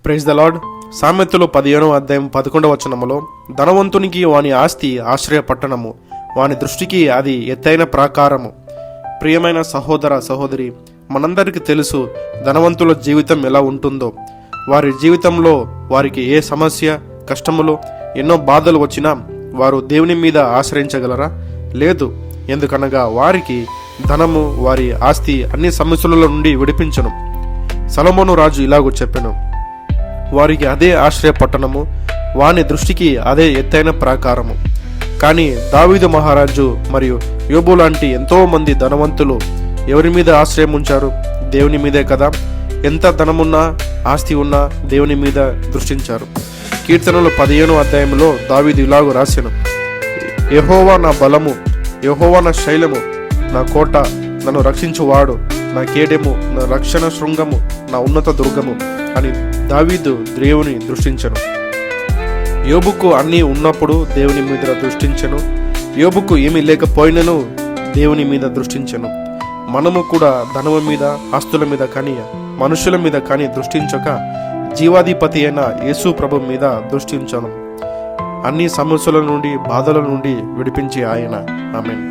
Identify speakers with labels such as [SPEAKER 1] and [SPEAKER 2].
[SPEAKER 1] Praise the lord. సామెతలు 15:11 ధనవంతునికి వాని ఆస్తి ఆశ్రయ పట్టణము, వాని దృష్టికి అది ఎత్తైన ప్రాకారము. ప్రియమైన సహోదర సహోదరి, మనందరికీ తెలుసు ధనవంతుల జీవితం ఎలా ఉంటుందో. వారి జీవితంలో వారికి ఏ సమస్య, కష్టములు, ఎన్నో బాధలు వచ్చినా వారు దేవుని మీద ఆశ్రయించగలరా? లేదు. ఎందుకనగా వారికి ధనము, వారి ఆస్తి అన్ని సమస్యల నుండి విడిపించను. సొలొమోను రాజు ఇలాగూ చెప్పెను, వారికి అదే ఆశ్రయ పట్టణము, వాని దృష్టికి అదే ఎత్తైన ప్రాకారము. కానీ దావీదు మహారాజు మరియు యోబు లాంటి ఎంతో మంది ధనవంతులు ఎవరి మీద ఆశ్రయం ఉంచారు? దేవుని మీదే కదా. ఎంత ధనమున్నా, ఆస్తి ఉన్నా దేవుని మీద దృష్టించారు. కీర్తనలు 15 దావీదు ఇలాగూ రాసెను, యెహోవా నా బలము, యెహోవా నా శైలము, నా కోట, నన్ను రక్షించువాడు, నా కేడెము, నా రక్షణ శృంగము, నా ఉన్నత దుర్గము అని దావీదు దేవుని దృష్టించెను. యోబుకు అన్నీ ఉన్నప్పుడు దేవుని మీద దృష్టించెను. యోబుకు ఏమీ లేకపోయినను దేవుని మీద దృష్టించెను. మనము కూడా ధనము మీద, ఆస్తుల మీద కానీ, మనుషుల మీద కానీ దృష్టించక జీవాధిపతి అయిన యేసు ప్రభు మీద దృష్టించను. అన్ని సమస్యల నుండి, బాధల నుండి విడిపించే ఆయన. ఆమేన్.